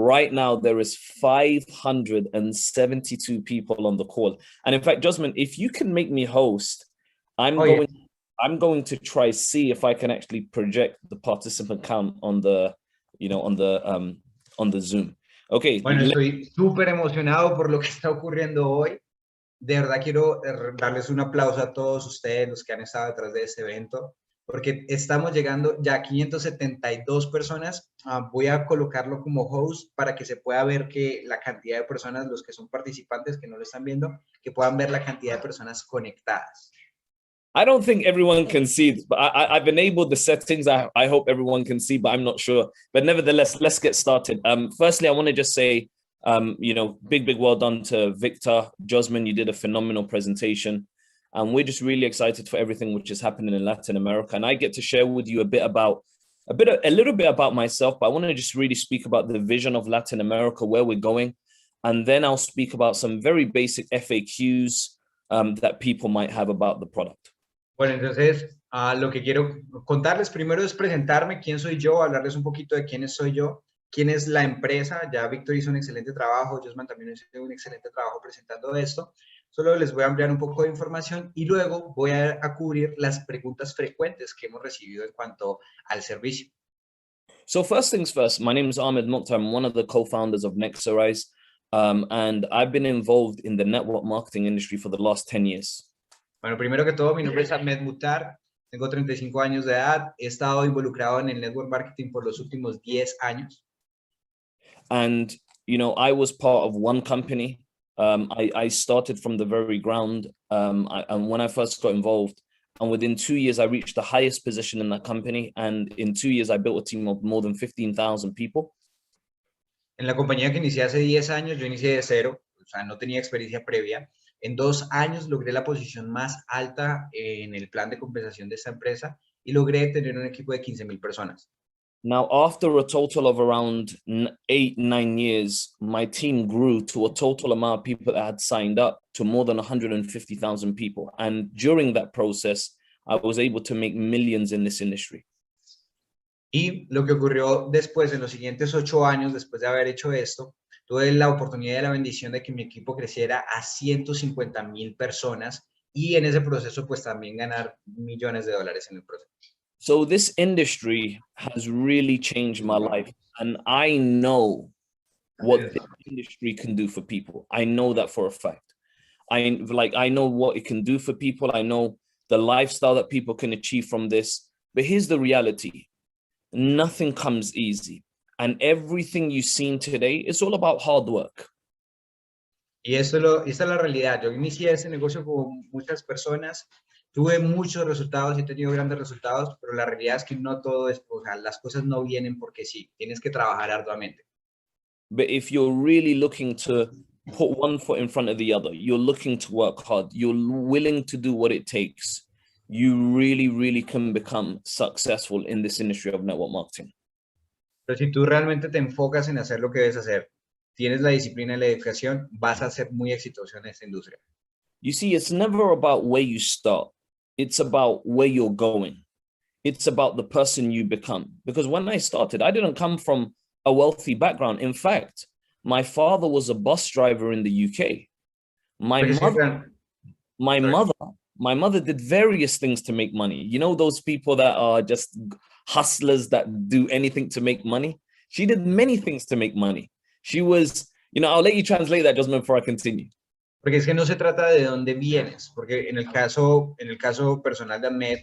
Right now, there is 572 people on the call. And in fact, Jasmine, if you can make me host, I'm going to try see if I can actually project the participant count on the, on the Zoom. Okay. Bueno, estoy súper emocionado por lo que está ocurriendo hoy. De verdad quiero darles un aplauso a todos ustedes, los que han estado detrás de este evento, porque estamos llegando ya a 572 personas. Voy a colocarlo como host para que se pueda ver que la cantidad de personas, los que son participantes que no lo están viendo, que puedan ver la cantidad de personas conectadas. I don't think everyone can see, but I've enabled the settings. I hope everyone can see, but I'm not sure. But nevertheless, let's get started. Firstly, I want to just say, big well done to Victor. Jasmine, you did a phenomenal presentation. And we're just really excited for everything which is happening in Latin America. And I get to share with you a little bit about myself, but I want to just really speak about the vision of Latin America, where we're going. And then I'll speak about some very basic FAQs that people might have about the product. Bueno, entonces, lo que quiero contarles primero es presentarme, quién soy yo, hablarles un poquito de quién soy yo, quién es la empresa. Ya Víctor hizo un excelente trabajo, Josman también hizo un excelente trabajo presentando esto. Solo les voy a ampliar un poco de información y luego voy a cubrir las preguntas frecuentes que hemos recibido en cuanto al servicio. So first things first, my name is Ahmed Mokhtar. I'm one of the co-founders of NEXARISE, and I've been involved in the network marketing industry for the last 10 years. Bueno, primero que todo, mi nombre es Ahmed Mokhtar, tengo 35 años de edad, he estado involucrado en el network marketing por los últimos 10 años. And, I was part of one company. I started from the very ground, and when I first got involved, and within 2 years, I reached the highest position in that company. And in 2 years, I built a team of more than 15,000 people. En la compañía que inicié hace 10 años, yo inicié de cero, o sea, no tenía experiencia previa. En 2 años logré la posición más alta en el plan de compensación de esta empresa y logré tener un equipo de 15,000 personas. Now, after a total of around 8-9 years, my team grew to a total amount of people that had signed up to more than 150,000 people. And during that process, I was able to make millions in this industry. Y lo que ocurrió después, en los siguientes 8 años, después de haber hecho esto, tuve la oportunidad y la bendición de que mi equipo creciera a 150,000 personas y en ese proceso, pues también ganar millones de dólares en el proceso. So this industry has really changed my life, and I know what this industry can do for people. I know that for a fact. I know what it can do for people. I know the lifestyle that people can achieve from this. But here's the reality. Nothing comes easy. And everything you've seen today is all about hard work. Y esta es la realidad. Yo inicié ese negocio con muchas personas. Tuve muchos resultados y he tenido grandes resultados, pero la realidad es que no todo es, o sea, las cosas no vienen porque sí, tienes que trabajar arduamente. But if you're really looking to put one foot in front of the other, you're looking to work hard, you're willing to do what it takes, you really, really can become successful in this industry of network marketing. Pero si tú realmente te enfocas en hacer lo que debes hacer, tienes la disciplina y la dedicación, vas a ser muy exitoso en esta industria. You see, it's never about where you start. It's about where you're going. It's about the person you become. Because when I started, I didn't come from a wealthy background. In fact, my father was a bus driver in the UK. My mother did various things to make money. You know, those people that are just hustlers that do anything to make money. She did many things to make money. She was, I'll let you translate that, Jasmine, before I continue. Porque es que no se trata de dónde vienes, porque en el caso personal de Ahmed,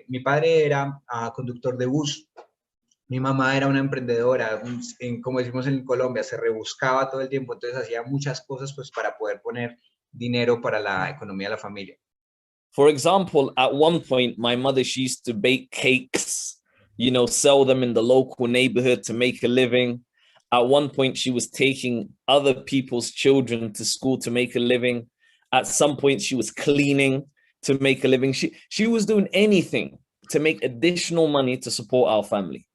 mi padre era conductor de bus, mi mamá era una emprendedora, como decimos en Colombia, se rebuscaba todo el tiempo, entonces hacía muchas cosas pues para poder poner dinero para la economía de la familia. For example, at one point, my mother, she used to bake cakes, sell them in the local neighborhood to make a living. At one point, she was taking other people's children to school to make a living. At some point, she was cleaning to make a living. She was doing anything to make additional money to support our family.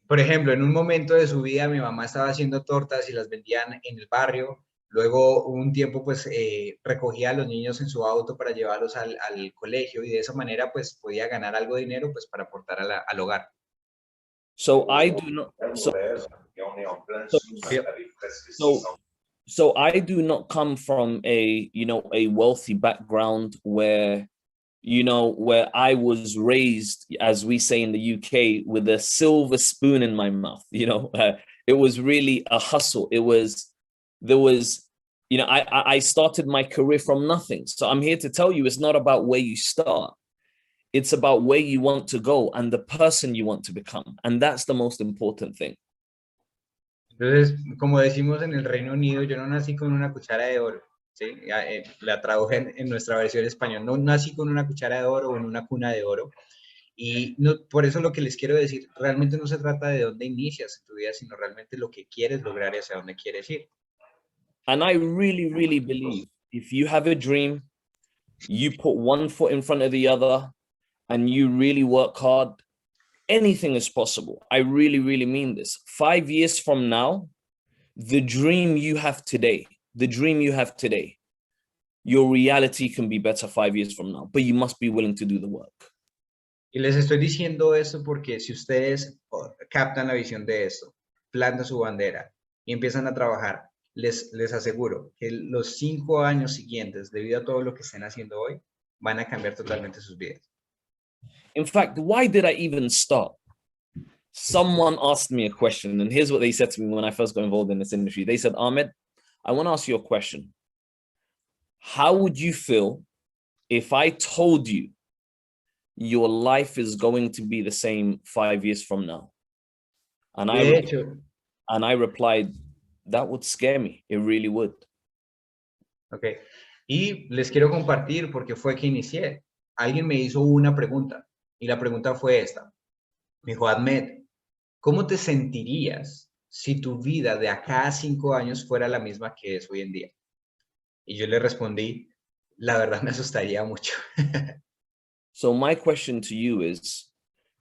Por ejemplo, en un momento de su vida, mi mamá estaba haciendo tortas y las vendían en el barrio. Luego, un tiempo, pues, recogía a los niños en su auto para llevarlos al colegio y de esa manera, pues, podía ganar algo de dinero, pues, para aportar al hogar. So I do not. So I do not come from a, you know, a wealthy background where, you know, where I was raised, as we say in the UK, with a silver spoon in my mouth. You know, it was really a hustle. There was, you know, I started my career from nothing. So I'm here to tell you, it's not about where you start. It's about where you want to go and the person you want to become. And that's the most important thing. Entonces, como decimos en el Reino Unido, yo no nací con una cuchara de oro, ¿sí? La traduje en nuestra versión española. No nací con una cuchara de oro o en una cuna de oro. Y no, por eso lo que les quiero decir, realmente no se trata de dónde inicias en tu vida, sino realmente lo que quieres lograr y hacia dónde quieres ir. And I really, really believe if you have a dream, you put one foot in front of the other, and you really work hard, anything is possible. I really, really mean this. 5 years from now, the dream you have today, your reality can be better 5 years from now, but you must be willing to do the work. Y les estoy diciendo esto porque si ustedes captan la visión de esto, plantan su bandera y empiezan a trabajar, les aseguro que los 5 años siguientes, debido a todo lo que estén haciendo hoy, van a cambiar totalmente sus vidas. In fact, why did I even start? Someone asked me a question, and here's what they said to me when I first got involved in this industry. They said, Ahmed, I want to ask you a question. How would you feel if I told you your life is going to be the same 5 years from now? And I replied, that would scare me. It really would. Okay. Y les quiero compartir porque fue que inicié. Alguien me hizo una pregunta y la pregunta fue esta. Me dijo, Ahmed, ¿cómo te sentirías si tu vida de acá a 5 años fuera la misma que es hoy en día? Y yo le respondí, la verdad me asustaría mucho. So my question to you is,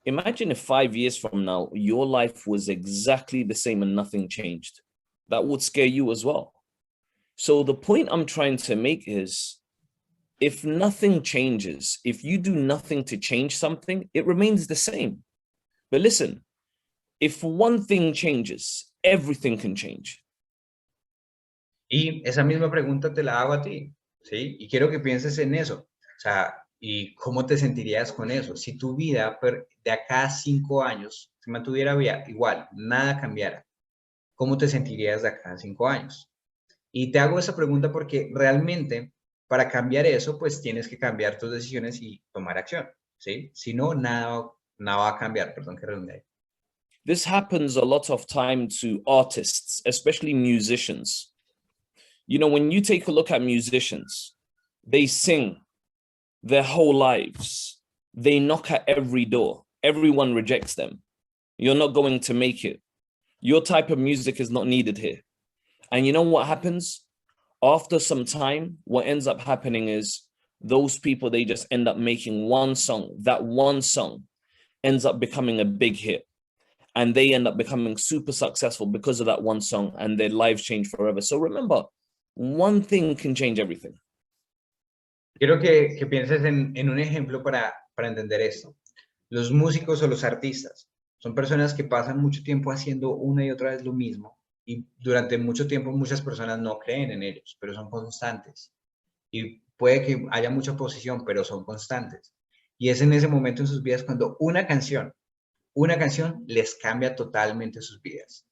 imagine if 5 years from now, your life was exactly the same and nothing changed. That would scare you as well. So the point I'm trying to make is, if nothing changes, if you do nothing to change something, it remains the same. But listen, if one thing changes, everything can change. Y esa misma pregunta te la hago a ti, ¿sí? Y quiero que pienses en eso. O sea, ¿y cómo te sentirías con eso? Si tu vida de acá a 5 años se mantuviera igual, nada cambiara, ¿cómo te sentirías de acá a 5 años? Y te hago esa pregunta porque realmente para cambiar eso, pues tienes que cambiar tus decisiones y tomar acción, ¿sí? Si no, nada va a cambiar, perdón que redundé. This happens a lot of time to artists, especially musicians. You know, when you take a look at musicians, they sing their whole lives. They knock at every door. Everyone rejects them. You're not going to make it. Your type of music is not needed here. And you know what happens? After some time, what ends up happening is those people, they just end up making one song. That one song ends up becoming a big hit. And they end up becoming super successful because of that one song, and their lives change forever. So remember, one thing can change everything. Quiero que pienses en un ejemplo para entender esto. Los músicos o los artistas son personas que pasan mucho tiempo haciendo una y otra vez lo mismo, y durante mucho tiempo muchas personas no creen en ellos, pero son constantes. Y puede que haya mucha oposición, pero son constantes. Y es en ese momento en sus vidas cuando una canción les cambia totalmente sus vidas.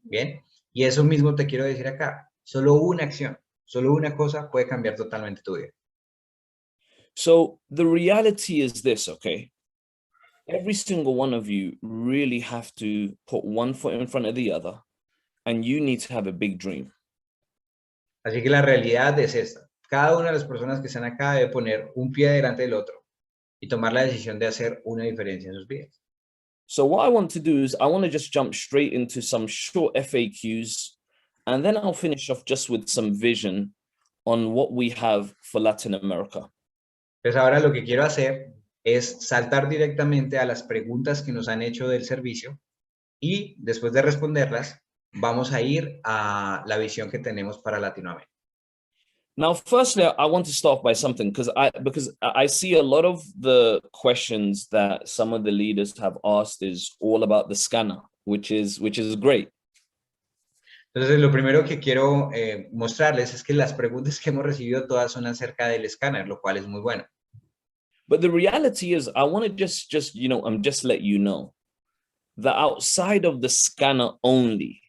¿Bien? Y eso mismo te quiero decir acá. Solo una acción, solo una cosa puede cambiar totalmente tu vida. So the reality is this, okay? Every single one of you really have to put one foot in front of the other, and you need to have a big dream. Así que la realidad es esta. Cada una de las personas que están acá debe poner un pie delante del otro y tomar la decisión de hacer una diferencia en sus vidas. So what I want to do is I want to just jump straight into some short FAQs, and then I'll finish off just with some vision on what we have for Latin America. Pues ahora lo que quiero hacer es saltar directamente a las preguntas que nos han hecho del servicio y después de responderlas, vamos a ir a la visión que tenemos para Latinoamérica. Now, firstly, I want to start by something because I see a lot of the questions that some of the leaders have asked is all about the scanner, which is great. Entonces, lo primero que quiero mostrarles es que las preguntas que hemos recibido todas son acerca del escáner, lo cual es muy bueno. But the reality is, I want to just let you know that outside of the scanner only,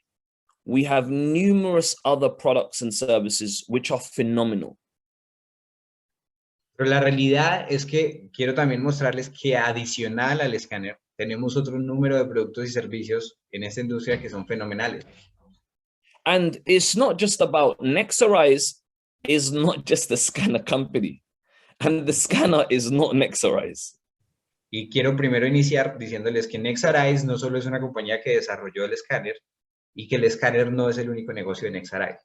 we have numerous other products and services which are phenomenal. Pero la realidad es que quiero también mostrarles que adicional al escáner, tenemos otro número de productos y servicios en esta industria que son fenomenales. And it's not just about NEXARISE is not just a scanner company. And the scanner is not NEXARISE. Y quiero primero iniciar diciéndoles que NEXARISE no solo es una compañía que desarrolló el escáner y que el escáner no es el único negocio de NEXARISE.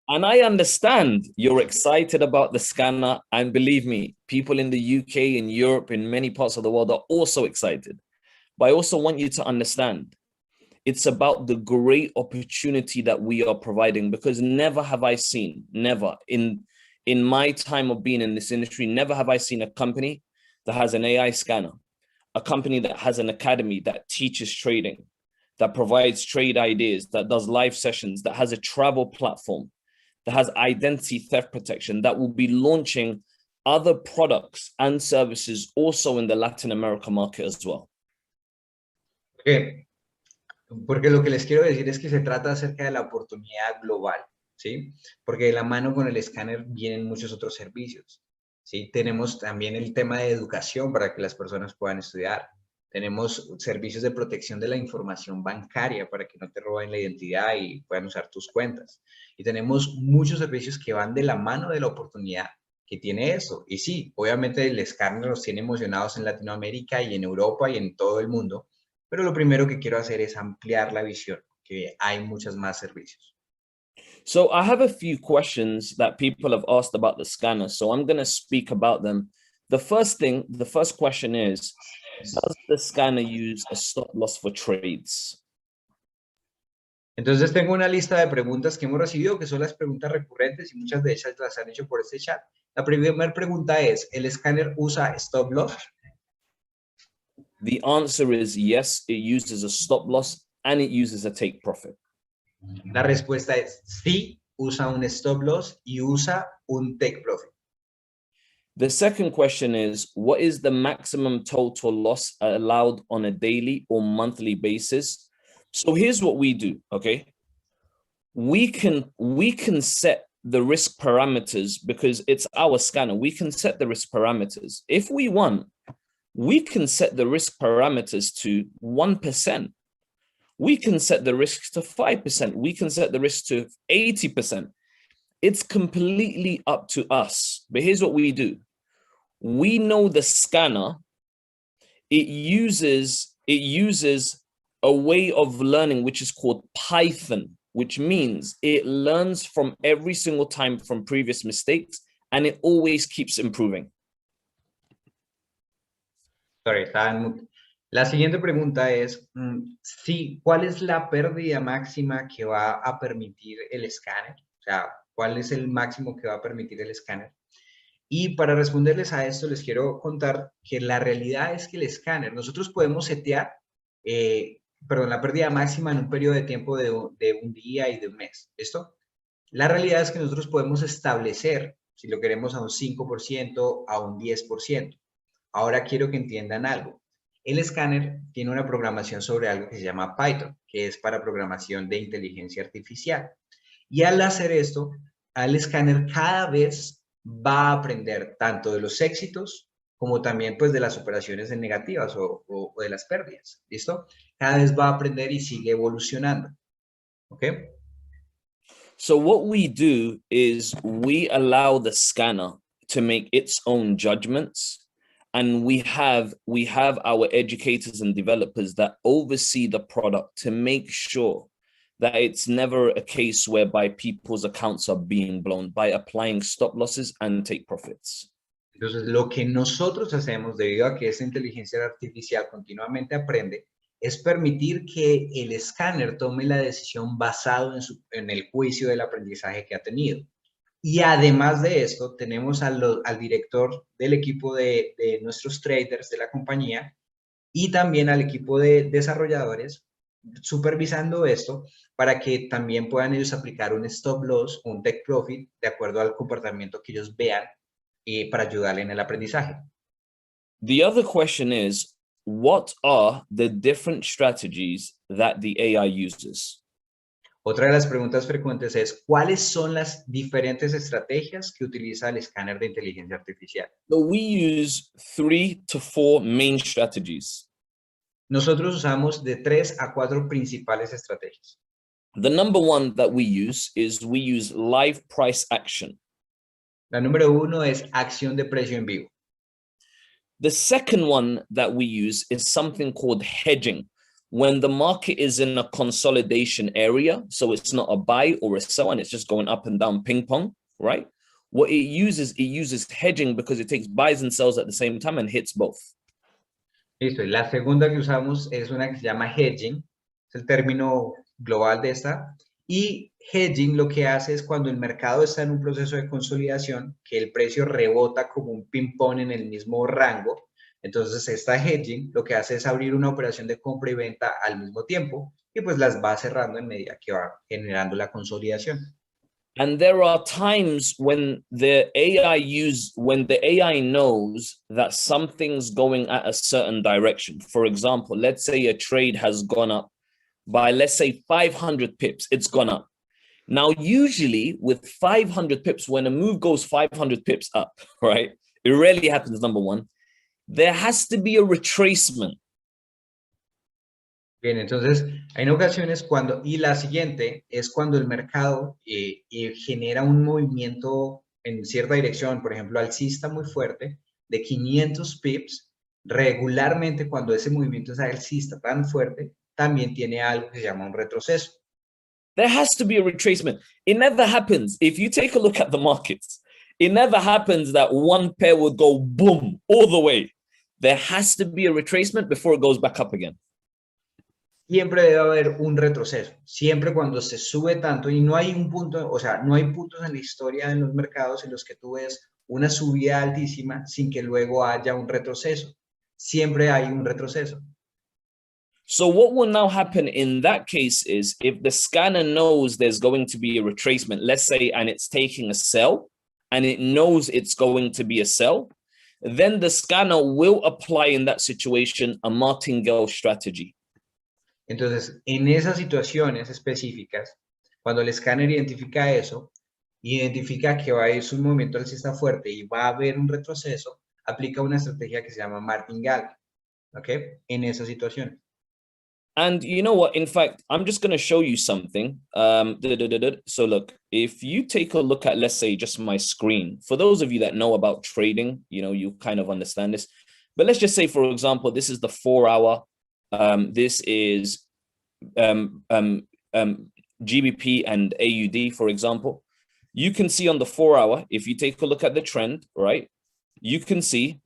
And I understand you're excited about the scanner. And believe me, people in the UK, in Europe, in many parts of the world are also excited. But I also want you to understand it's about the great opportunity that we are providing, because never have I seen, never in my time of being in this industry, never have I seen a company that has an AI scanner, a company that has an academy that teaches trading, that provides trade ideas, that does live sessions, that has a travel platform, that has identity theft protection, that will be launching other products and services also in the Latin America market as well. Okay. Porque lo que les quiero decir es que se trata acerca de la oportunidad global, ¿sí? Porque de la mano con el escáner vienen muchos otros servicios, ¿sí? Tenemos también el tema de educación para que las personas puedan estudiar. Tenemos servicios de protección de la información bancaria para que no te roben la identidad y puedan usar tus cuentas. Y tenemos muchos servicios que van de la mano de la oportunidad que tiene eso. Y sí, obviamente el escáner nos tiene emocionados en Latinoamérica y en Europa y en todo el mundo. Pero lo primero que quiero hacer es ampliar la visión, que hay muchos más servicios. So I have a few questions that people have asked about the scanner. So I'm going to speak about them. The first question is, does the scanner use a stop loss for trades? Entonces tengo una lista de preguntas que hemos recibido, que son las preguntas recurrentes y muchas de ellas las han hecho por este chat. La primera pregunta es, ¿el escáner usa stop loss? The answer is yes, it uses a stop loss and it uses a take profit. La respuesta es sí, usa un stop loss y usa un take profit. The second question is, what is the maximum total loss allowed on a daily or monthly basis? So here's what we do, okay? We can set the risk parameters because it's our scanner. We can set the risk parameters. If we want, we can set the risk parameters to 1%. We can set the risk to 5%. We can set the risk to 80%. It's completely up to us. But here's what we do. We know the scanner, it uses a way of learning which is called Python, which means it learns from every single time from previous mistakes and it always keeps improving. Sorry, la siguiente pregunta es, sí, ¿cuál es la pérdida máxima que va a permitir el escáner? O sea, ¿cuál es el máximo que va a permitir el escáner? Y para responderles a esto, les quiero contar que la realidad es que el escáner, nosotros podemos setear, la pérdida máxima en un periodo de tiempo de un día y de un mes, ¿listo? La realidad es que nosotros podemos establecer, si lo queremos a un 5%, a un 10%. Ahora quiero que entiendan algo. El escáner tiene una programación sobre algo que se llama Python, que es para programación de inteligencia artificial. Y al hacer esto, al escáner cada vez va a aprender tanto de los éxitos como también pues de las operaciones negativas o de las pérdidas, ¿listo? Cada vez va a aprender y sigue evolucionando, ¿ok? So what we do is we allow the scanner to make its own judgments, and we have our educators and developers that oversee the product to make sure that it's never a case whereby people's accounts are being blown by applying stop losses and take profits. Entonces, lo que nosotros hacemos, debido a que esta inteligencia artificial continuamente aprende, es permitir que el escáner tome la decisión basado en el juicio del aprendizaje que ha tenido. Y además de esto, tenemos al director del equipo de nuestros traders de la compañía y también al equipo de desarrolladores supervisando esto para que también puedan ellos aplicar un stop loss o un take profit de acuerdo al comportamiento que ellos vean para ayudarle en el aprendizaje. The other question is, what are the different strategies that the AI uses? Otra de las preguntas frecuentes es, ¿cuáles son las diferentes estrategias que utiliza el escáner de inteligencia artificial? So we use 3 to 4 main strategies. Nosotros usamos de 3 a 4 principales estrategias. The number one that we use is we use live price action. La número 1 es acción de precio en vivo. The second one that we use is something called hedging. When the market is in a consolidation area, so it's not a buy or a sell, and it's just going up and down ping pong, right? What it uses hedging because it takes buys and sells at the same time and hits both. Listo. Y la segunda que usamos es una que se llama hedging, es el término global de esta. Y hedging lo que hace es cuando el mercado está en un proceso de consolidación, que el precio rebota como un ping-pong en el mismo rango. Entonces, esta hedging lo que hace es abrir una operación de compra y venta al mismo tiempo y pues las va cerrando en medida que va generando la consolidación. And there are times when the AI knows that something's going at a certain direction. For example, let's say a trade has gone up by, let's say, 500 pips, it's gone up. Now, usually with 500 pips, when a move goes 500 pips up, right, it rarely happens, number one, there has to be a retracement. Bien, entonces, hay ocasiones cuando, y la siguiente es cuando el mercado genera un movimiento en cierta dirección, por ejemplo, alcista muy fuerte, de 500 pips, regularmente cuando ese movimiento es alcista tan fuerte, también tiene algo que se llama un retroceso. There has to be a retracement. It never happens. If you take a look at the markets, it never happens that one pair would go boom all the way. There has to be a retracement before it goes back up again. Siempre debe haber un retroceso, siempre cuando se sube tanto y no hay un punto, o sea, no hay puntos en la historia de los mercados en los que tú ves una subida altísima sin que luego haya un retroceso. Siempre hay un retroceso. So what will now happen in that case is if the scanner knows there's going to be a retracement, let's say, and it's taking a sell, and it knows it's going to be a sell, then the scanner will apply in that situation a martingale strategy. Entonces, en esas situaciones específicas, cuando el escáner identifica eso, identifica que va a ir un movimiento alcista fuerte y va a haber un retroceso, aplica una estrategia que se llama martingale, ¿ok? En esa situación. And you know what? In fact, I'm just going to show you something. So look, if you take a look at, let's say, just my screen, for those of you that know about trading, you know, you kind of understand this. But let's just say, for example, this is the 4-hour. This is GBP and AUD, for example. You can see on the 4-hour, if you take a look at the trend, right, you can see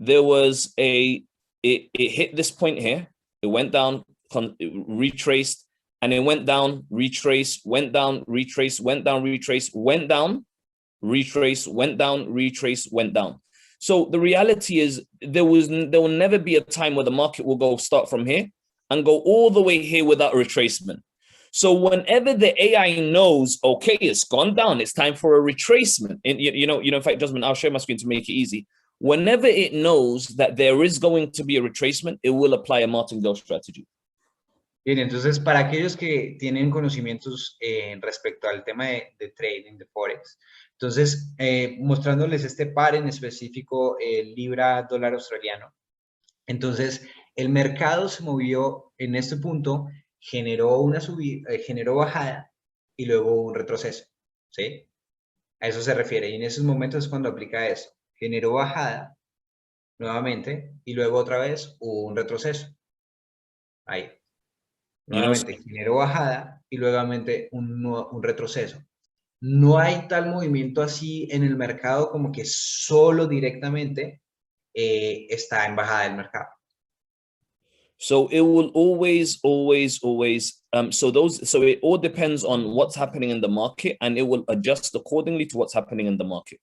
there was it hit this point here. It went down, retraced, and it went down, retraced, went down, retraced, went down, retraced, went down, retraced, went down, retraced, went down. So the reality is there will never be a time where the market will go start from here and go all the way here without a retracement. So whenever the AI knows, okay, it's gone down, it's time for a retracement. And in fact, Jasmine, I'll share my screen to make it easy. Whenever it knows that there is going to be a retracement, it will apply a martingale strategy. Bien, entonces para aquellos que tienen conocimientos respecto al tema de trading, de Forex, entonces mostrándoles este par en específico, libra-dólar australiano. Entonces el mercado se movió en este punto, generó una subida, generó bajada y luego un retroceso, ¿sí? A eso se refiere y en esos momentos es cuando aplica eso. Generó bajada nuevamente y luego otra vez hubo un retroceso. Ahí. Nuevamente generó bajada y luego un retroceso. No hay tal movimiento así en el mercado como que solo directamente está en bajada del mercado. So it will always, so it all depends on what's happening in the market, and it will adjust accordingly to what's happening in the market.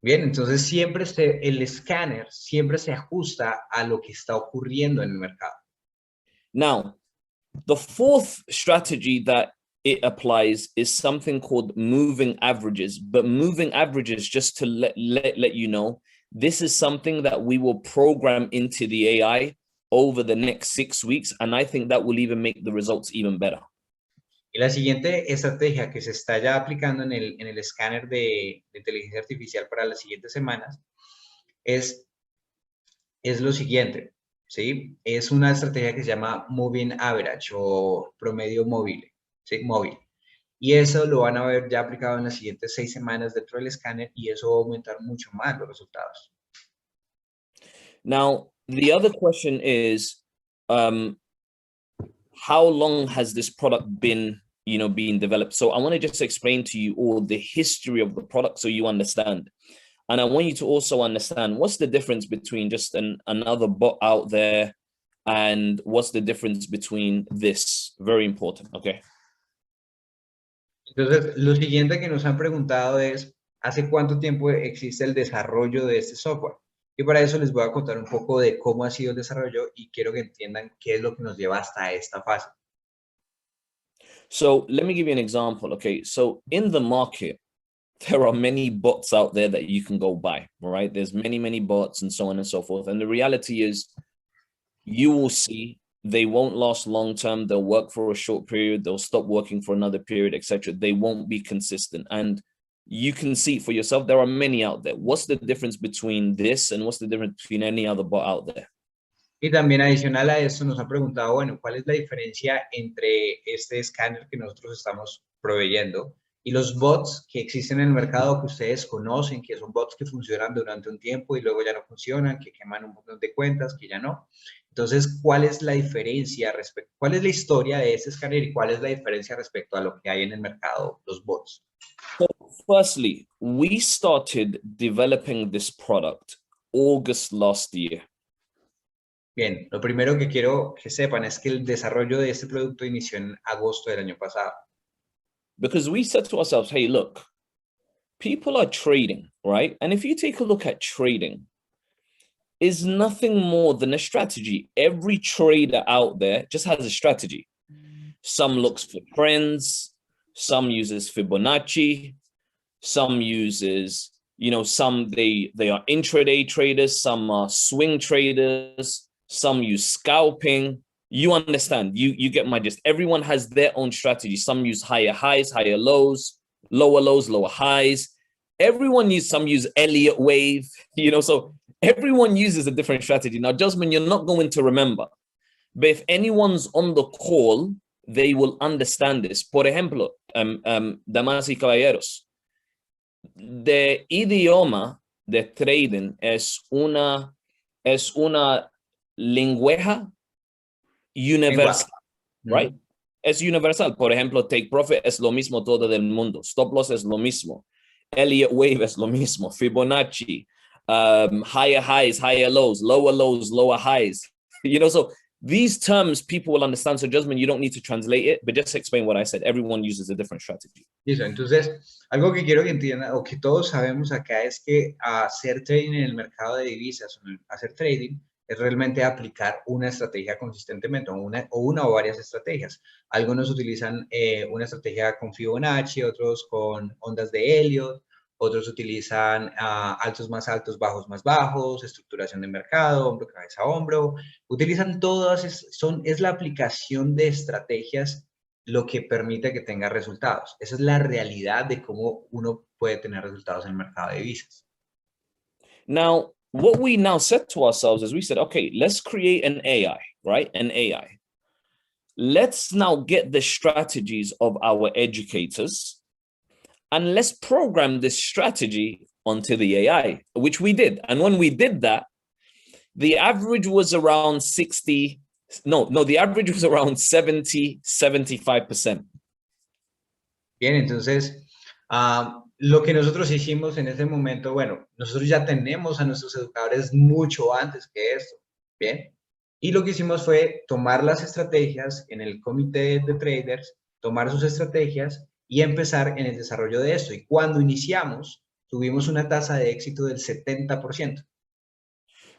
Bien, entonces siempre el escáner siempre se ajusta a lo que está ocurriendo en el mercado. Now, the fourth strategy that it applies is something called moving averages. But moving averages, just to let you know, this is something that we will program into the AI over the next 6 weeks, and I think that will even make the results even better. Y la siguiente estrategia que se está ya aplicando en el escáner de inteligencia artificial para las siguientes semanas es lo siguiente, ¿sí? Es una estrategia que se llama Moving Average o promedio móvil, ¿sí? Móvil. Y eso lo van a ver ya aplicado en las siguientes 6 semanas dentro del escáner, y eso va a aumentar mucho más los resultados. Now, the other question is, how long has this product been, being developed? So I want to just explain to you all the history of the product so you understand. And I want you to also understand what's the difference between just another bot out there and what's the difference between this. Very important, okay? Entonces, lo siguiente que nos han preguntado es, ¿hace cuánto tiempo existe el desarrollo de este software? Y para eso les voy a contar un poco de cómo ha sido el desarrollo y quiero que entiendan qué es lo que nos lleva hasta esta fase. So let me give you an example, okay? So in the market, there are many bots out there that you can go buy, all right? There's many bots and so on and so forth. And the reality is you will see they won't last long term. They'll work for a short period. They'll stop working for another period, etc. They won't be consistent. And you can see for yourself, there are many out there. What's the difference between this and what's the difference between any other bot out there? Y también adicional a esto nos han preguntado, bueno, ¿cuál es la diferencia entre este escáner que nosotros estamos proveyendo y los bots que existen en el mercado que ustedes conocen, que son bots que funcionan durante un tiempo y luego ya no funcionan, que queman un montón de cuentas, que ya no? Entonces, ¿cuál es la diferencia respecto, cuál es la historia de este escáner y cuál es la diferencia respecto a lo que hay en el mercado, los bots? So firstly, we started developing this product August last year. Bien, lo primero que quiero que sepan es que el desarrollo de este producto inició en agosto del año pasado. Because we said to ourselves, hey, look, people are trading, right? And if you take a look at trading, is nothing more than a strategy. Every trader out there just has a strategy. Some looks for trends, some uses Fibonacci, some uses, some they are intraday traders, some are swing traders, some use scalping. You understand, you get my gist. Everyone has their own strategy. Some use higher highs, higher lows, lower highs. Some use Elliott wave, so everyone uses a different strategy. Now, Jasmine, you're not going to remember, but if anyone's on the call, they will understand this. Por ejemplo, damas y caballeros, the idioma de trading es una lenguaje universal, right? Es universal. Por ejemplo, take profit es lo mismo todo del mundo. Stop loss es lo mismo. Elliott wave es lo mismo. Fibonacci, higher highs, higher lows, lower highs. So these terms people will understand. So Jasmine, you don't need to translate it, but just explain what I said. Everyone uses a different strategy. Listo. Entonces, algo que quiero que entiendan o que todos sabemos acá es que hacer trading en el mercado de divisas, hacer trading, es realmente aplicar una estrategia consistentemente, o una o varias estrategias. Algunos utilizan una estrategia con Fibonacci, otros con ondas de Elliott, otros utilizan altos más altos, bajos más bajos, estructuración de mercado, hombro, cabeza, hombro. Utilizan todas, es la aplicación de estrategias lo que permite que tenga resultados. Esa es la realidad de cómo uno puede tener resultados en el mercado de divisas. Now, what we now said to ourselves is we said, okay, let's create an AI, right? An AI. Let's now get the strategies of our educators and let's program this strategy onto the AI, which we did. And when we did that, the average was around 70, 75%. Bien, entonces, lo que nosotros hicimos en ese momento, bueno, nosotros ya tenemos a nuestros educadores mucho antes que esto, ¿bien? Y lo que hicimos fue tomar las estrategias en el comité de traders, tomar sus estrategias y empezar en el desarrollo de esto. Y cuando iniciamos, tuvimos una tasa de éxito del 70%.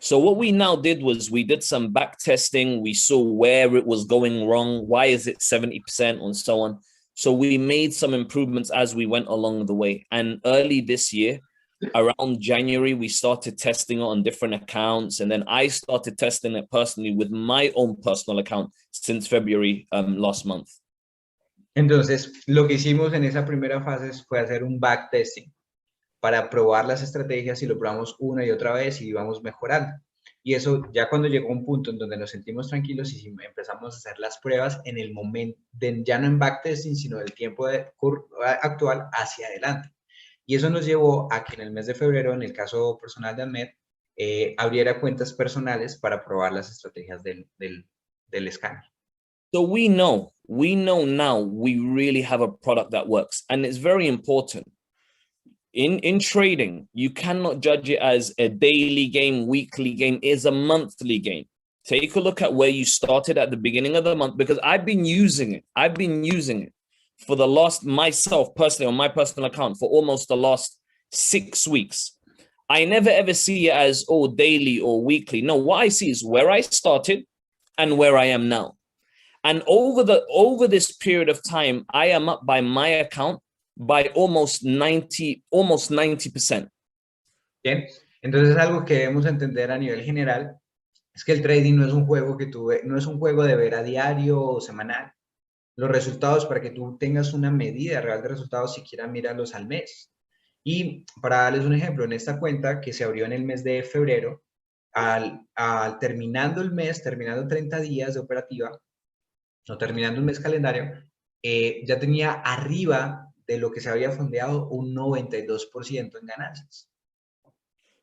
So what we now did was we did some back testing. We saw where it was going wrong. Why is it 70% and so on? So we made some improvements as we went along the way. And early this year, around January, we started testing it on different accounts. And then I started testing it personally with my own personal account since February last month. Entonces, lo que hicimos en esa primera fase fue hacer un backtesting para probar las estrategias y lo probamos una y otra vez y íbamos mejorando. Y eso ya cuando llegó un punto en donde nos sentimos tranquilos y empezamos a hacer las pruebas en el momento, ya no en backtesting, sino del tiempo actual hacia adelante. Y eso nos llevó a que en el mes de febrero, en el caso personal de Ahmed, abriera cuentas personales para probar las estrategias del escáner. So we know now we really have a product that works, and it's very important. In trading, you cannot judge it as a daily game, weekly game. It's a monthly game. Take a look at where you started at the beginning of the month, because I've been using it for the last, myself personally on my personal account, for almost the last 6 weeks. I never ever see it as, oh, daily or weekly. No, what I see is where I started and where I am now. And over this period of time, I am up by my account by almost 90%. Bien, entonces algo que debemos entender a nivel general es que el trading no es un juego no es un juego de ver a diario o semanal. Los resultados, para que tú tengas una medida real de resultados, siquiera míralos al mes. Y para darles un ejemplo, en esta cuenta que se abrió en el mes de febrero, terminando el mes, terminando 30 días de operativa, o terminando un mes calendario, ya tenía arriba de lo que se había fondeado un 92% en ganancias.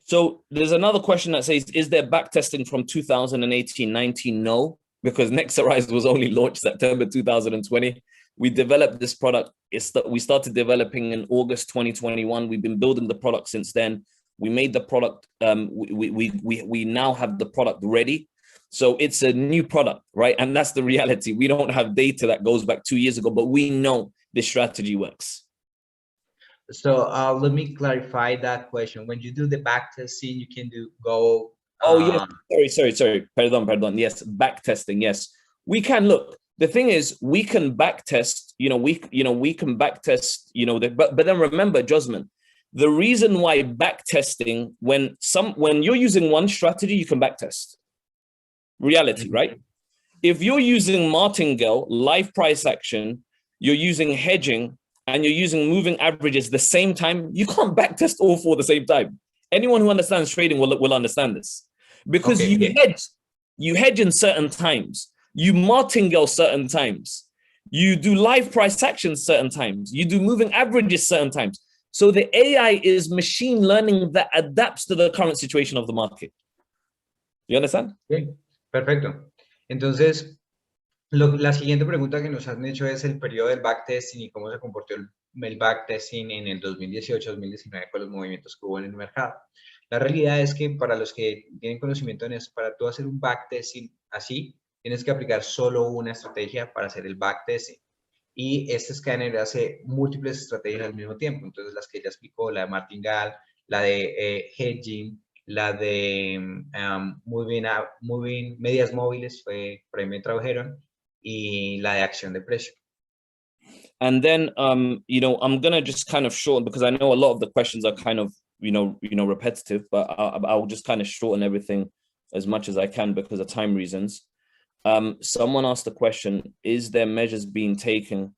So there's another question that says, is there backtesting from 2018-19? No, because NEXARISE was only launched September 2020. We developed this product. We started developing in August 2021. We've been building the product since then. We made the product. We now have the product ready. So it's a new product, right? And that's the reality. We don't have data that goes back 2 years ago, but we know this strategy works. So let me clarify that question. When you do the back testing, you can go. Oh, yes. Sorry. Pardon. Yes, back testing. Yes, we can. Look, the thing is, we can back test. We can back test. But then remember, Josman, the reason why back testing, when you're using one strategy, you can back test. Reality, right? If you're using martingale, live price action, you're using hedging, and you're using moving averages the same time, you can't backtest all four at the same time. Anyone who understands trading will understand this. Because you hedge in certain times, you martingale certain times, you do live price actions certain times, you do moving averages certain times. So the AI is machine learning that adapts to the current situation of the market. You understand? Bien, perfecto. Entonces, la siguiente pregunta que nos han hecho es el periodo del backtesting y cómo se comportó el backtesting en el 2018-2019 con los movimientos que hubo en el mercado. La realidad es que para los que tienen conocimiento en eso, para tú hacer un backtesting así, tienes que aplicar solo una estrategia para hacer el backtesting. Y este escáner hace múltiples estrategias al mismo tiempo. Entonces, las que ella explicó, la de martingale, la de hedging, la de moving medias móviles, por ahí me tradujeron, y la de acción de precio. And then, I'm going to just kind of shorten, because I know a lot of the questions are kind of, repetitive, but I'll just kind of shorten everything as much as I can because of time reasons. Someone asked the question, is there measures being taken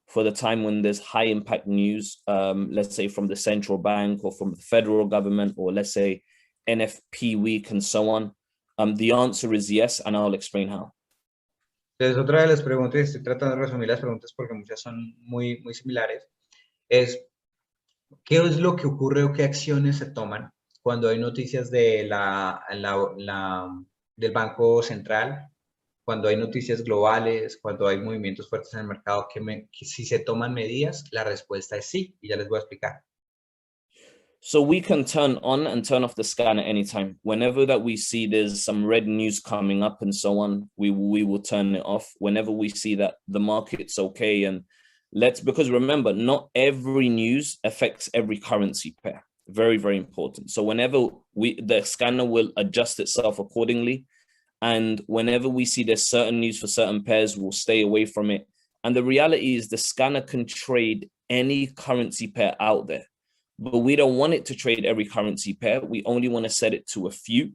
for the time when there's high impact news, let's say from the central bank or from the federal government, or let's say NFP week and so on? The answer is yes, and I'll explain how. Entonces, otra de las preguntas, estoy tratando de resumir las preguntas porque muchas son muy similares, es ¿qué es lo que ocurre o qué acciones se toman cuando hay noticias de del Banco Central, cuando hay noticias globales, cuando hay movimientos fuertes en el mercado, que si se toman medidas? La respuesta es sí, y ya les voy a explicar. So we can turn on and turn off the scanner anytime. Whenever that we see there's some red news coming up and so on, we will turn it off. Whenever we see that the market's okay, and because remember, not every news affects every currency pair. Very, very important. So whenever the scanner will adjust itself accordingly. And whenever we see there's certain news for certain pairs, we'll stay away from it. And the reality is the scanner can trade any currency pair out there. But we don't want it to trade every currency pair. We only want to set it to a few,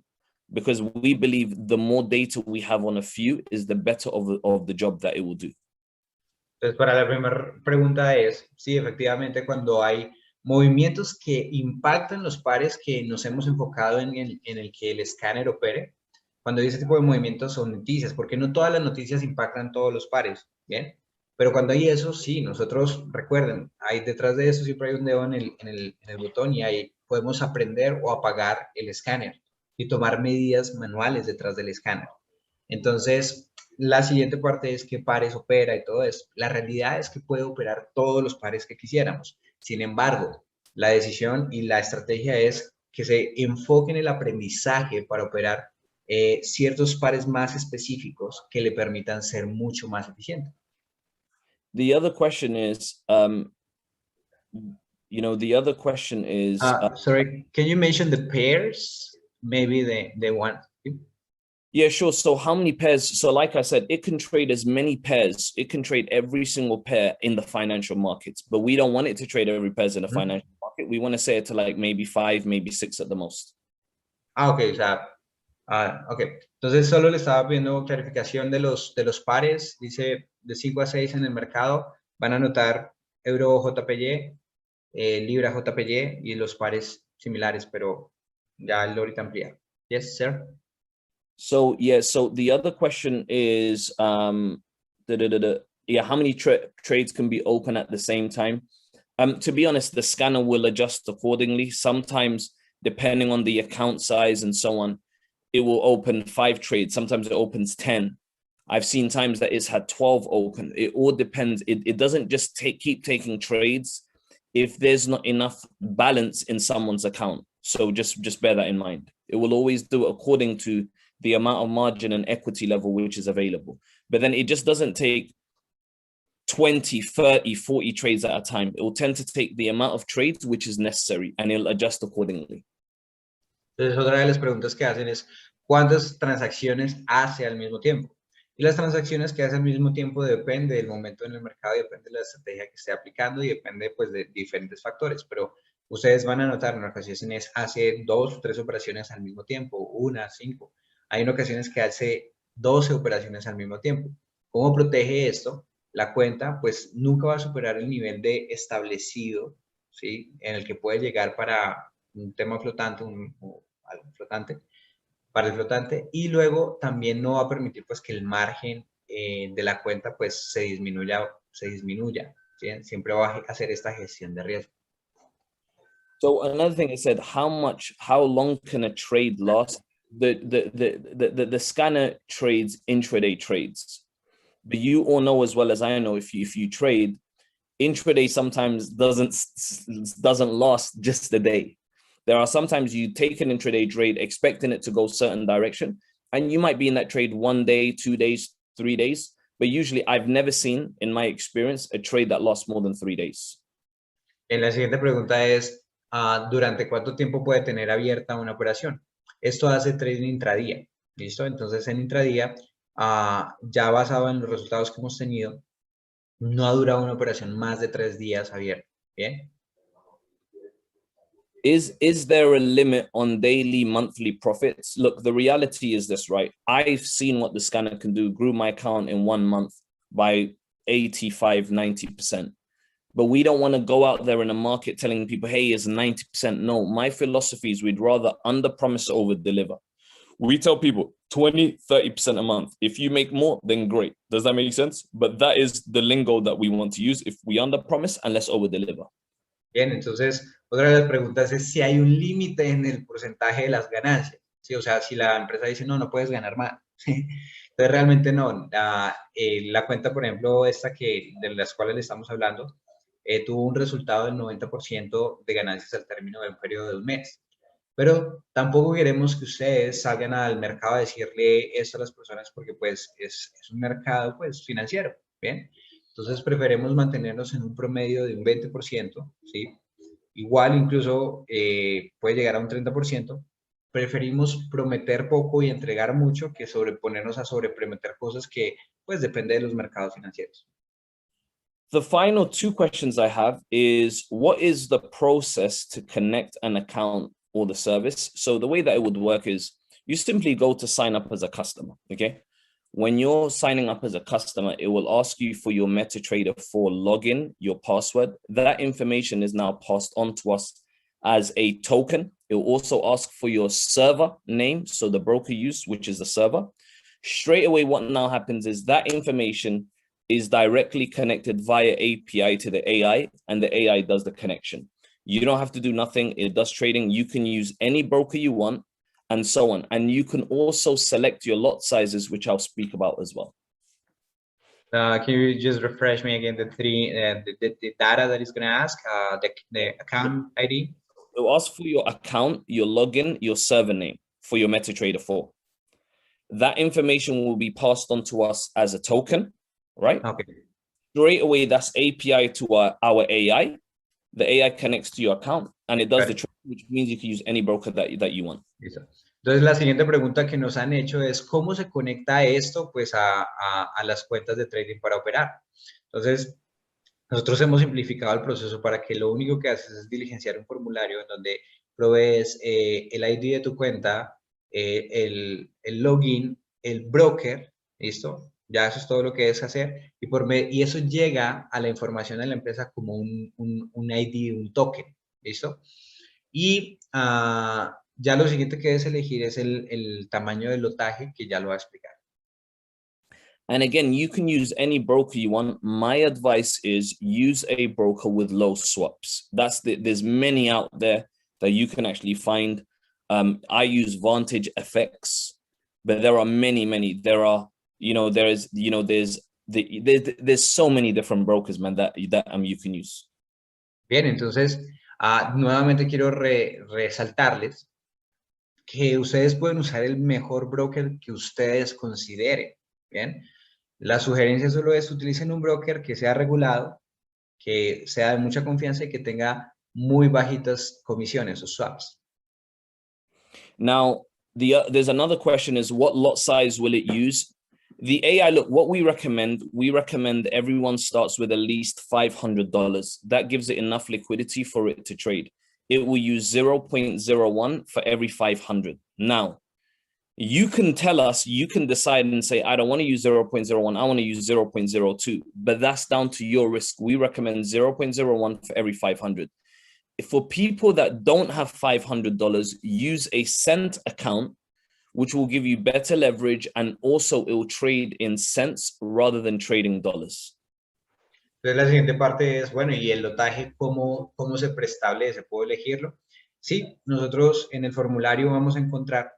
because we believe the more data we have on a few is the better of the job that it will do. Entonces, para la primera pregunta es, sí, efectivamente, cuando hay movimientos que impactan los pares que nos hemos enfocado en el que el escáner opere, cuando hay ese tipo de movimientos son noticias, porque no todas las noticias impactan todos los pares, ¿bien? Pero cuando hay eso, sí, nosotros, recuerden, hay detrás de eso siempre hay un dedo en el botón y ahí podemos aprender o apagar el escáner y tomar medidas manuales detrás del escáner. Entonces, la siguiente parte es qué pares opera y todo eso. La realidad es que puede operar todos los pares que quisiéramos. Sin embargo, la decisión y la estrategia es que se enfoque en el aprendizaje para operar ciertos pares más específicos que le permitan ser mucho más eficiente. The other question is, sorry, can you mention the pairs? Maybe the one. Yeah, sure. So how many pairs? So like I said, it can trade as many pairs. It can trade every single pair in the financial markets, but we don't want it to trade every pairs in the financial market. We want to set it to like maybe 5, maybe 6 at the most. Okay, o sea, okay. Entonces solo le estaba pidiendo clarificación de los pares. Dice de 5 a 6 en el mercado. Van a notar euro JPY, libra JPY y los pares similares, pero ya lo ahorita amplía. Yes, sir. So yeah, so the other question is, how many trades can be open at the same time? To be honest, the scanner will adjust accordingly. Sometimes, depending on the account size and so on, it will open 5 trades. Sometimes it opens 10. I've seen times that it's had 12 open. It all depends. It doesn't just keep taking trades if there's not enough balance in someone's account. So just bear that in mind. It will always do it according to the amount of margin and equity level which is available. But then it just doesn't take 20, 30, 40 trades at a time. It will tend to take the amount of trades which is necessary, and it'll adjust accordingly. Entonces, otra de las preguntas que hacen es, ¿cuántas transacciones hace al mismo tiempo? Y las transacciones que hace al mismo tiempo depende del momento en el mercado, depende de la estrategia que esté aplicando y depende pues de diferentes factores, pero ustedes van a notar en ocasiones hace 2 o 3 operaciones al mismo tiempo, 1, 5. Hay en ocasiones que hace 12 operaciones al mismo tiempo. ¿Cómo protege esto? La cuenta pues nunca va a superar el nivel de establecido, ¿sí? En el que puede llegar para un tema flotante, algo flotante, para el flotante, y luego también no va a permitir pues que el margen de la cuenta pues se disminuya, ¿sí? Siempre va a hacer esta gestión de riesgo. So another thing I said, how long can a trade last? The scanner trades intraday trades, but you all know as well as I know, if you trade, intraday sometimes doesn't last just a day. There are sometimes you take an intraday trade expecting it to go certain direction, and you might be in that trade 1 day, 2 days, 3 days, but usually I've never seen in my experience a trade that lasts more than 3 days. En la siguiente pregunta es, ¿durante cuánto tiempo puede tener abierta una operación? Esto hace trading intradía, ¿listo? Entonces en intradía, ya basado en los resultados que hemos tenido, no ha durado una operación más de 3 días abierta, ¿bien? Is there a limit on daily, monthly profits? Look, the reality is this, right? I've seen what the scanner can do, grew my account in 1 month by 85, 90%. But we don't want to go out there in a market telling people, hey, it's 90%. No, my philosophy is we'd rather under promise over deliver. We tell people 20, 30% a month. If you make more, then great. Does that make sense? But that is the lingo that we want to use. If we under promise and let's over deliver. Bien, entonces, otra de las preguntas es si hay un límite en el porcentaje de las ganancias. ¿Sí? O sea, si la empresa dice, no, no puedes ganar más. Entonces, realmente no. La cuenta, por ejemplo, esta de las cuales le estamos hablando, tuvo un resultado del 90% de ganancias al término de un periodo de un mes. Pero tampoco queremos que ustedes salgan al mercado a decirle esto a las personas porque pues es un mercado pues financiero, ¿bien? Entonces preferimos mantenernos en un promedio de un 20%, ¿sí? Igual incluso puede llegar a un 30%. Preferimos prometer poco y entregar mucho que sobreponernos a sobreprometer cosas que pues depende de los mercados financieros. The final two questions I have is, what is the process to connect an account or the service? So the way that it would work is you simply go to sign up as a customer, okay? When you're signing up as a customer, it will ask you for your MetaTrader 4 login, your password. That information is now passed on to us as a token. It will also ask for your server name, so the broker use, which is the server. Straight away, what now happens is that information is directly connected via API to the AI, and the AI does the connection. You don't have to do nothing. It does trading. You can use any broker you want, and so on. And you can also select your lot sizes, which I'll speak about as well. Can you just refresh me again the data that it's going to ask, the account ID? It will ask for your account, your login, your server name for your MetaTrader 4. That information will be passed on to us as a token, right? Okay. Straight away, that's API to our AI. The AI connects to your account and it does the trade, which means you can use any broker that you want. Listo. Entonces, la siguiente pregunta que nos han hecho es ¿cómo se conecta esto pues a las cuentas de trading para operar? Entonces, nosotros hemos simplificado el proceso para que lo único que haces es diligenciar un formulario en donde provees el ID de tu cuenta, el login, el broker, ¿listo? Ya eso es todo lo que debes hacer y eso llega a la información de la empresa como un ID, un token, ¿listo? Y ya lo siguiente que debes elegir es el tamaño del lotaje, que ya lo va a explicar. And again, you can use any broker you want. My advice is use a broker with low swaps. There's many out there that you can actually find. I use Vantage FX, but there are many. There are, there's so many different brokers, man, that you can use. Bien, entonces, nuevamente quiero resaltarles que ustedes pueden usar el mejor broker que ustedes consideren, ¿bien? La sugerencia solo es utilicen un broker que sea regulado, que sea de mucha confianza y que tenga muy bajitas comisiones o swaps. Now, there's another question is, what lot size will it use? The AI, look, what we recommend everyone starts with at least $500. That gives it enough liquidity for it to trade. It will use 0.01 for every 500. Now, you can tell us, you can decide and say, I don't want to use 0.01, I want to use 0.02, but that's down to your risk. We recommend 0.01 for every 500. For people that don't have $500, use a cent account, which will give you better leverage, and also it will trade in cents rather than trading dollars. Entonces la siguiente parte es, bueno, ¿y el lotaje cómo se preestablece? ¿Puedo elegirlo? Sí, nosotros en el formulario vamos a encontrar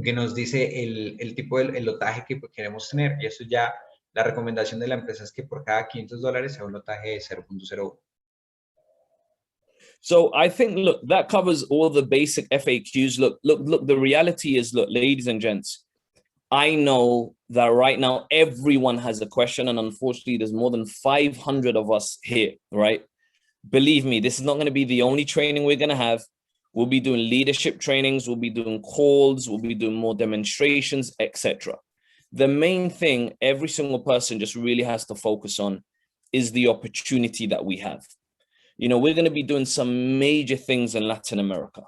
que nos dice el tipo de lotaje que queremos tener, y eso ya, la recomendación de la empresa es que por cada $500 sea un lotaje de 0.01. So I think, look, that covers all the basic FAQs. Look, the reality is, look, ladies and gents, I know that right now everyone has a question, and unfortunately there's more than 500 of us here, right? Believe me, this is not going to be the only training we're going to have. We'll be doing leadership trainings, we'll be doing calls, we'll be doing more demonstrations, etc. The main thing every single person just really has to focus on is the opportunity that we have. We're going to be doing some major things in Latin America.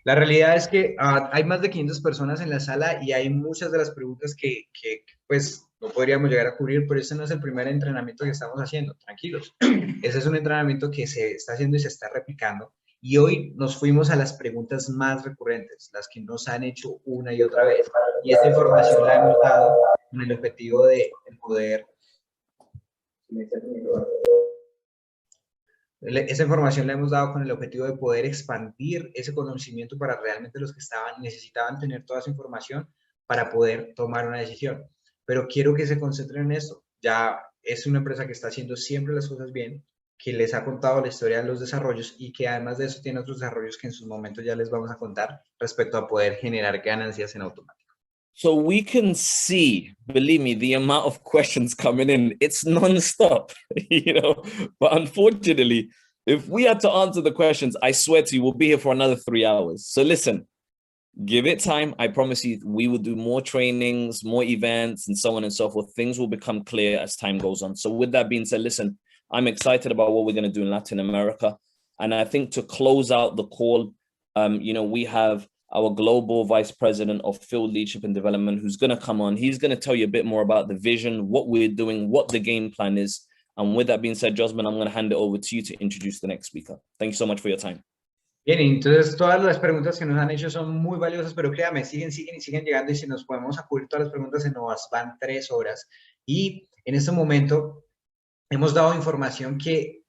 La realidad es que hay más de 500 personas en la sala y hay muchas de las preguntas que pues no podríamos llegar a cubrir, pero este no es el primer entrenamiento que estamos haciendo, tranquilos. Ese es un entrenamiento que se está haciendo y se está replicando. Y hoy nos fuimos a las preguntas más recurrentes, las que nos han hecho una y otra vez. Y esta información la hemos dado con el objetivo de poder... Esa información la hemos dado con el objetivo de poder expandir ese conocimiento para realmente los que necesitaban tener toda esa información para poder tomar una decisión. Pero quiero que se concentren en esto. Ya es una empresa que está haciendo siempre las cosas bien, que les ha contado la historia de los desarrollos y que además de eso tiene otros desarrollos que en sus momentos ya les vamos a contar respecto a poder generar ganancias en automático. So we can see, believe me, the amount of questions coming in, it's non-stop, you know, but unfortunately, if we had to answer the questions, I swear to you, we'll be here for another 3 hours. So listen, give it time. I promise you, we will do more trainings, more events, and so on and so forth. Things will become clear as time goes on. So with that being said, listen, I'm excited about what we're going to do in Latin America. And I think to close out the call, you know, we have our global vice president of field leadership and development, who's going to come on. He's going to tell you a bit more about the vision, what we're doing, what the game plan is. And with that being said, Josman, I'm going to hand it over to you to introduce the next speaker. Thank you so much for your time. Bien, entonces todas las preguntas que nos han hecho son muy valiosas, pero créame, siguen llegando, y si nos podemos acudir todas las preguntas, se nos van 3 horas. Y en este momento hemos dado información que